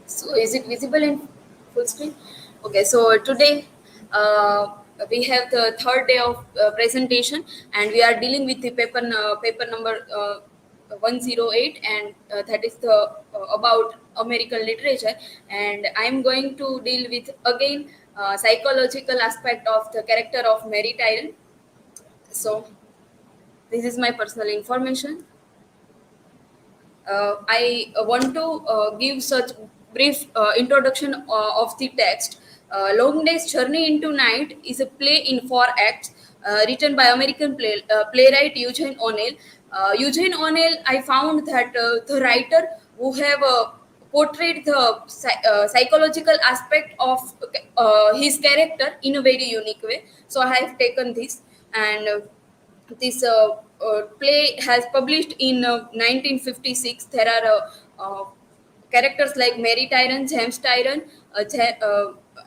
So is it visible in full screen? Okay, so today uh, we have the third day of presentation, and we are dealing with the paper number 108, and that is the about American literature. And I am going to deal with again psychological aspect of the character of Mary Tyrrell. So this is my personal information. I want to give such brief introduction of the text. Long Day's Journey into Night is a play in four acts written by American playwright Eugene O'Neill. Eugene O'Neill, I found that the writer who have portrayed the psychological aspect of his character in a very unique way. So I have taken this, and this play has published in 1956. There are characters like Mary Tyrrell, James Tyrrell,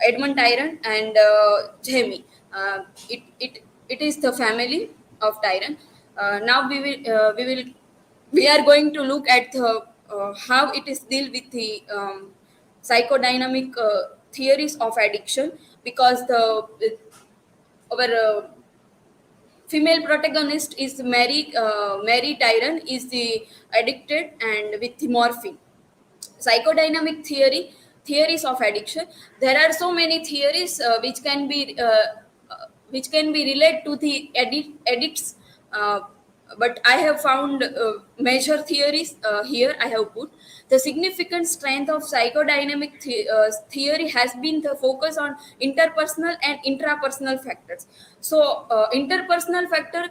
Edmund Tyrrell, and Jamie. It is the family of Tyrrell. Now we are going to look at the how it is deal with the psychodynamic theories of addiction, because the our female protagonist is Mary Tyrrell is the addicted and with the morphine. Psychodynamic theories of addiction. There are so many theories which can be related to the addicts, uh, but I have found major theories here. I have put the significant strength of psychodynamic theory has been the focus on interpersonal and intrapersonal factors. So interpersonal factor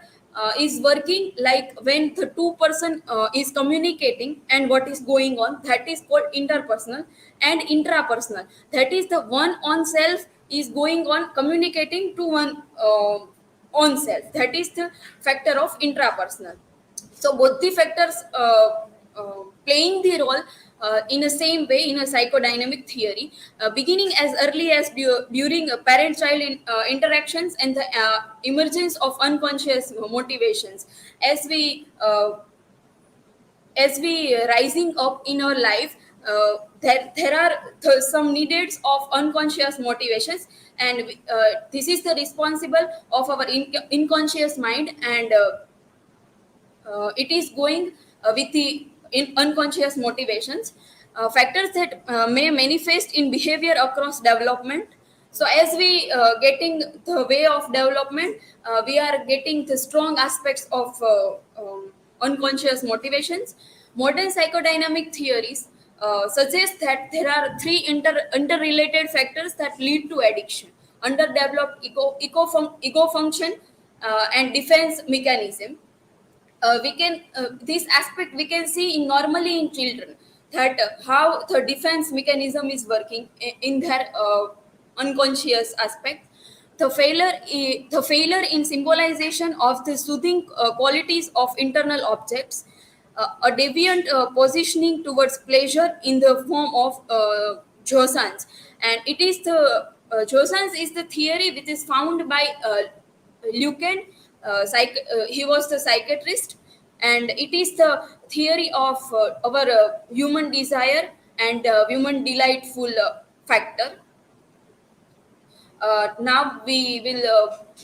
is working like when the two person is communicating, and what is going on, that is called interpersonal. And intrapersonal, that is the one on self is going on communicating to one on self, that is the factor of intrapersonal. So both the factors playing the role in the same way in a psychodynamic theory, beginning as early as during parent-child interactions and the emergence of unconscious motivations. As we rising up in our life, there are some needs of unconscious motivations, and this is the responsible of our unconscious mind, and it is going with the unconscious motivations, factors that may manifest in behavior across development. So as we getting the way of development, we are getting the strong aspects of unconscious motivations. Modern psychodynamic theories suggest that there are three interrelated factors that lead to addiction: underdeveloped ego function and defense mechanism. We can this aspect we can see in normally in children, that how the defense mechanism is working in their unconscious aspect. The failure in symbolization of the soothing qualities of internal objects, a deviant positioning towards pleasure in the form of Josans. And it is the Josans is the theory which is found by Lucan. He was the psychiatrist, and it is the theory of our human desire and human delightful factor. Now we will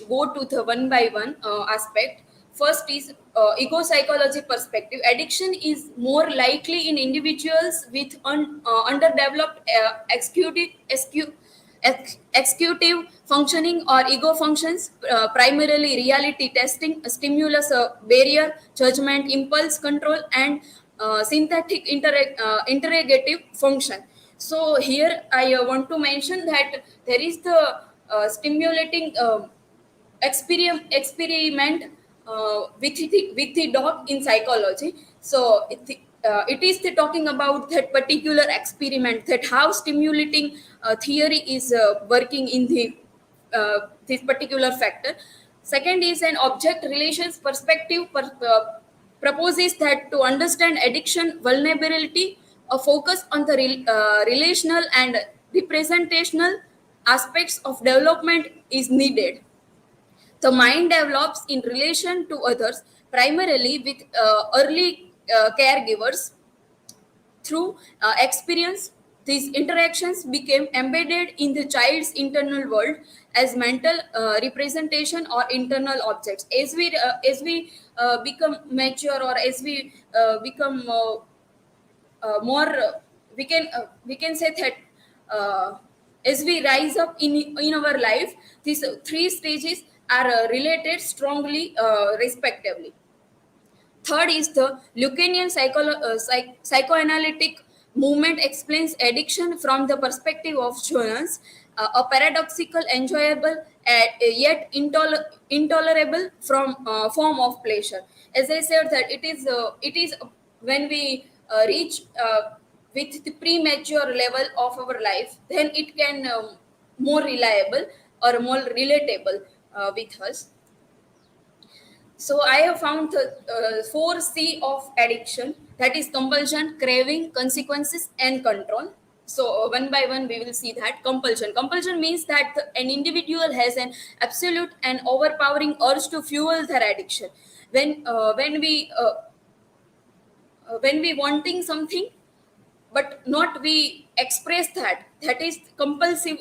go to the one by one aspect. First is ego psychology perspective. Addiction is more likely in individuals with underdeveloped executive functioning or ego functions, primarily reality testing, stimulus barrier, judgment, impulse control, and synthetic interrogative function. So here I want to mention that there is the stimulating experiment with the dog in psychology. So it is the talking about that particular experiment, that how stimulating theory is working in the this particular factor. Second is an object relations perspective proposes that to understand addiction vulnerability, a focus on the relational and representational aspects of development is needed. The mind develops in relation to others, primarily with early caregivers, through experience. These interactions became embedded in the child's internal world as mental representation or internal objects. As we become mature, or as we become more, we can say that as we rise up in our life, these three stages are related strongly, respectively. Third is the Lacanian psychoanalytic movement explains addiction from the perspective of Jonas, a paradoxical, enjoyable, yet intolerable form of pleasure. As I said, that it is when we reach with the premature level of our life, then it can more reliable or more relatable with us. So I have found the 4C of addiction, that is compulsion, craving, consequences, and control. So one by one we will see that. Compulsion means that an individual has an absolute and overpowering urge to fuel their addiction. When we wanting something, but not we express that is compulsive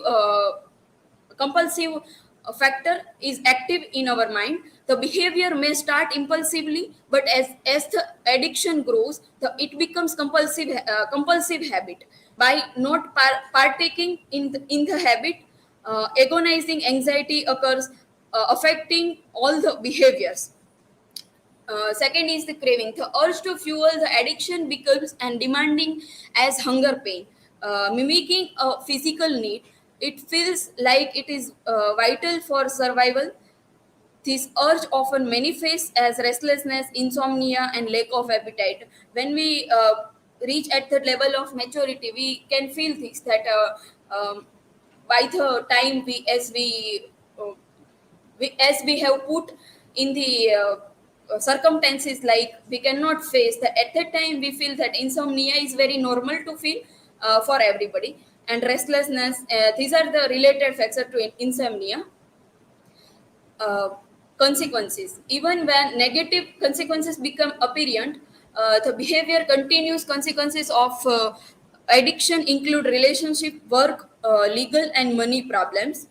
factor is active in our mind. The behavior may start impulsively, but as the addiction grows, it becomes compulsive habit. By not partaking in the habit, agonizing anxiety occurs, affecting all the behaviors. Second is the craving. The urge to fuel the addiction becomes and demanding as hunger pain, mimicking a physical need. It feels like it is vital for survival. This urge often manifests as restlessness, insomnia, and lack of appetite. When we reach at the level of maturity, we can feel this that by the time uh, we have put in the circumstances, like we cannot face that, at that time we feel that insomnia is very normal to feel for everybody, and restlessness, these are the related factors to insomnia. uh, Consequences, even when negative consequences become apparent, the behavior continues. Consequences of addiction include relationship, work, legal and money problems.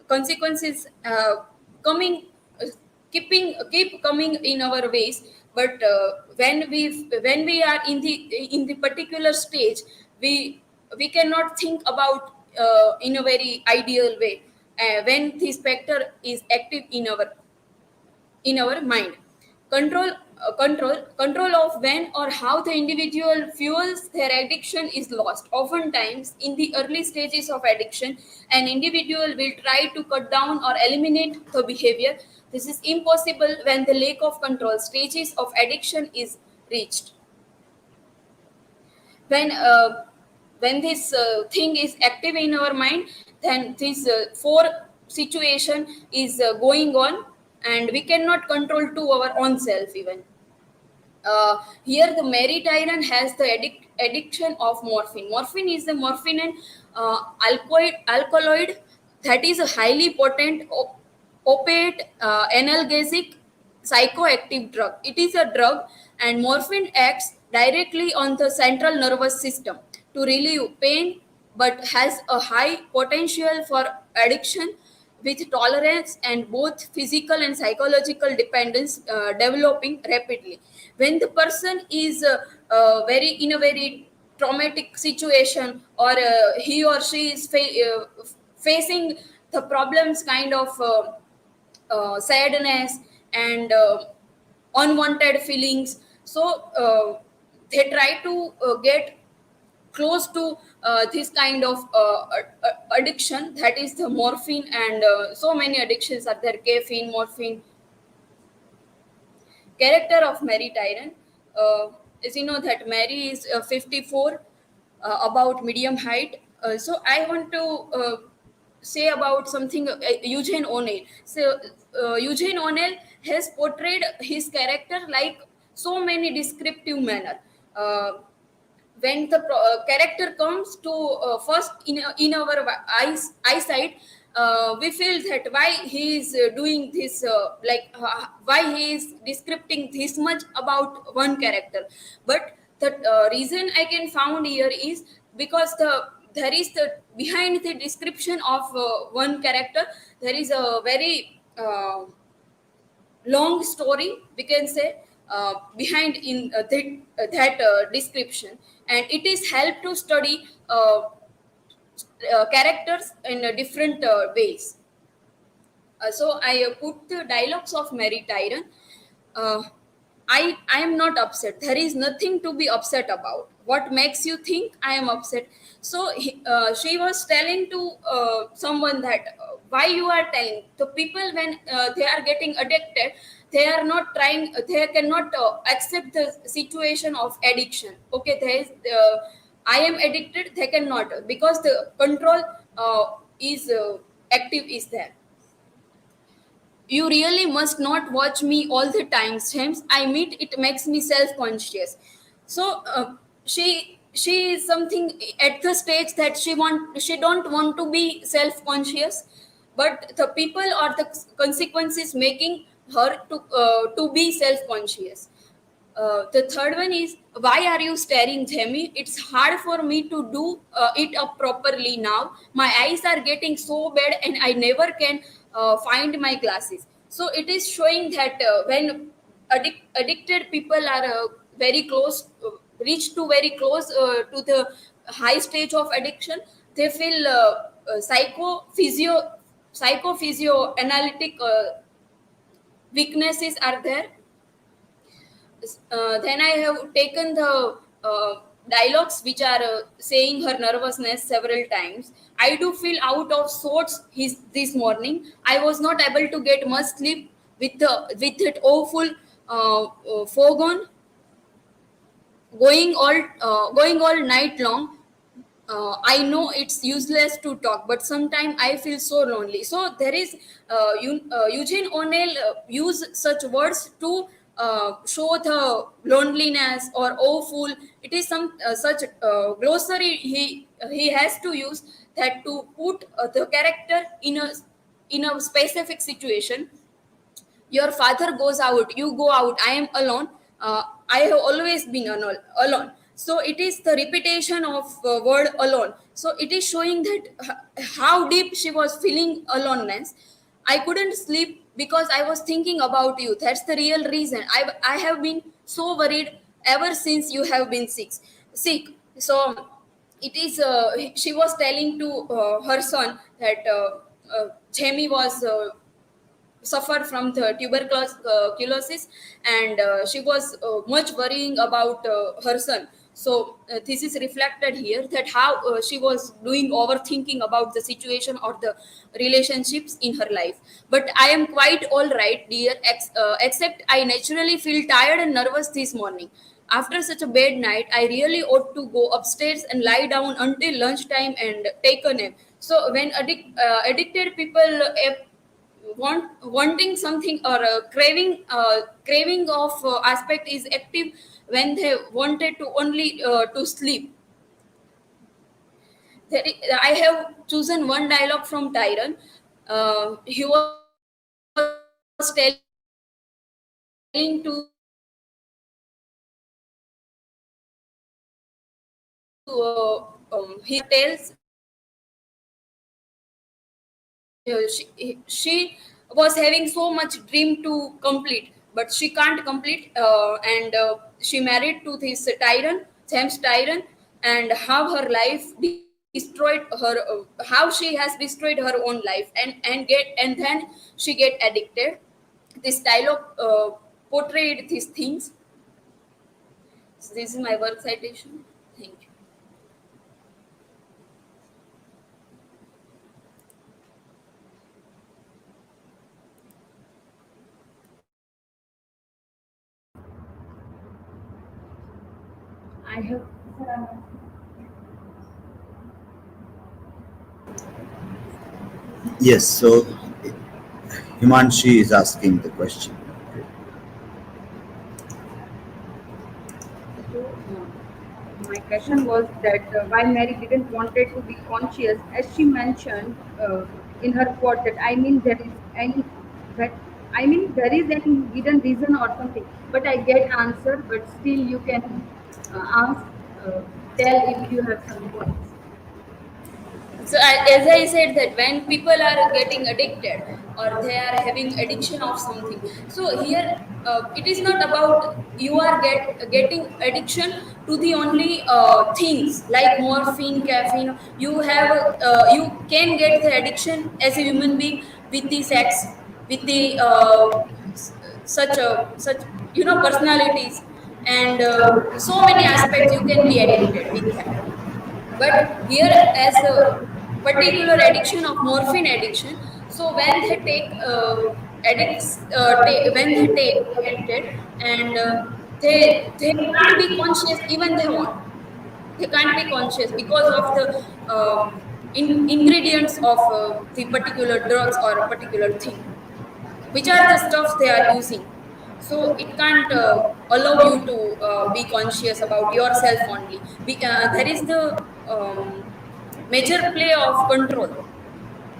Consequences coming keep coming in our ways, but when we are in the particular stage, we cannot think about in a very ideal way when this factor is active in our mind. Control of when or how the individual fuels their addiction is lost. Oftentimes in the early stages of addiction, an individual will try to cut down or eliminate the behavior. This is impossible when the lack of control stages of addiction is reached. When uh, when this thing is active in our mind, then this four situation is going on, and we cannot control to our own self even. Here the Mary Tyran has the addiction of morphine. Morphine is the morphine and alkaloid that is a highly potent opiate, analgesic, psychoactive drug. It is a drug, and morphine acts directly on the central nervous system to relieve pain, but has a high potential for addiction, with tolerance and both physical and psychological dependence developing rapidly. When the person is very in a very traumatic situation, or he or she is facing the problems, kind of sadness and unwanted feelings, so they try to get close to this kind of addiction, that is the morphine. And so many addictions are there: caffeine, morphine. Character of Mary Tyran, as you know that Mary is 54, about medium height. So I want to say about something, Eugene O'Neill. So Eugene O'Neill has portrayed his character like so many descriptive manner. Uh, when the character comes to first in our eyesight, we feel that why he is doing this, why he is descripting this much about one character. But the reason I can found here is because there is the behind the description of one character, there is a very long story, we can say, behind in that description, and it is help to study characters in different ways. So I put the dialogues of Mary Tyron. Uh, I am not upset. There is nothing to be upset about. What makes you think I am upset? So she was telling to someone that why you are telling the people when they are getting addicted, they are not trying. They cannot accept the situation of addiction. Okay, there is. I am addicted. They cannot because the control is active is there. You really must not watch me all the time, James. I mean, it makes me self-conscious. So she is something at the stage that she don't want to be self-conscious, but the people or the consequences making her to be self-conscious. The third one is why are you staring, Jamie? It's hard for me to do it up properly now. My eyes are getting so bad, and I never can find my glasses. So it is showing that when addicted people are very close, reach to very close to the high stage of addiction, they feel psychophysio analytic weaknesses are there. Then I have taken the dialogues which are saying her nervousness several times. I do feel out of sorts this morning. I was not able to get much sleep with it awful fog on, going all night long. I know it's useless to talk, but sometimes I feel so lonely. So there is Eugene O'Neill use such words to show the loneliness or awful. It is some such glossary he has to use that to put the character in a specific situation. Your father goes out, you go out, I am alone. I have always been alone. So it is the repetition of word alone. So it is showing that how deep she was feeling aloneness. I couldn't sleep because I was thinking about you. That's the real reason. I have been so worried ever since you have been sick. So it is she was telling to her son that Jamie was suffered from the tuberculosis, and she was much worrying about her son. So this is reflected here that how she was doing overthinking about the situation or the relationships in her life. But I am quite all right, dear, except I naturally feel tired and nervous this morning. After such a bad night, I really ought to go upstairs and lie down until lunchtime and take a nap. So when addicted people wanting something or craving of aspect is active when they wanted to only to sleep. I have chosen one dialogue from Tyron. He was telling to he tells she was having so much dream to complete, but she can't complete, and she married to this Tyron, James Tyron, and how her life destroyed her, how she has destroyed her own life, and then she get addicted. This dialogue portrayed these things. So this is my work citation. Thank you. I have. Yes, so Himanshi is asking the question. So, my question was that why Mary didn't wanted to be conscious, as she mentioned in her quote that I mean there is any hidden reason or something. But I get answer, but still you can ask, tell if you have some points. So as I said, that when people are getting addicted or they are having addiction of something, so here it is not about you are getting addiction to the only things like morphine, caffeine. You have you can get the addiction as a human being with the sex, with the s- such personalities, and so many aspects you can be addicted with that. But here as a particular addiction of morphine addiction, so when they take when they take addicted, and they can't be conscious even they want, they can't be conscious because of the ingredients of the particular drugs or a particular thing, which are the stuffs they are using. So it can't allow you to be conscious about yourself only. There is the major play of control.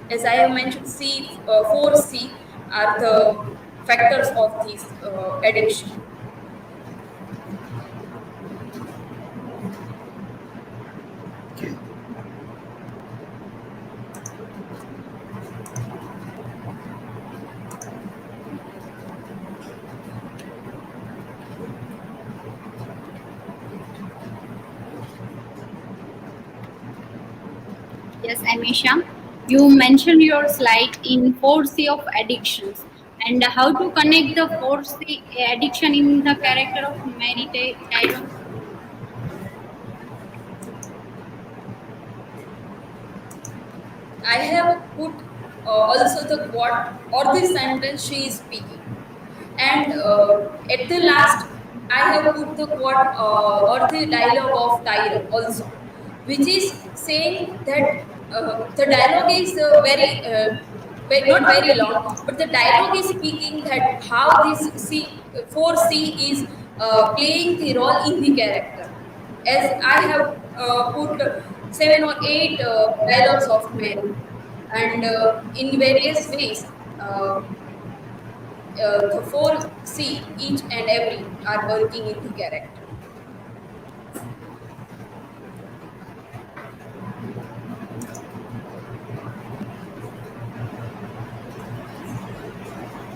As I have mentioned, 4C are the factors of this addiction. Okay. Yes, Amisha, you mentioned your slide in 4C of addictions and how to connect the 4C addiction in the character of Mary Tyler. I have put also the quote or the sentence she is speaking, and at the last I have put the quote or the dialogue of Tyra also, which is saying that the dialogue is not very long, but the dialogue is speaking that how this 4C is playing the role in the character. As I have put 7 or 8 dialogues of Mary, and in various ways, the 4C each and every are working in the character.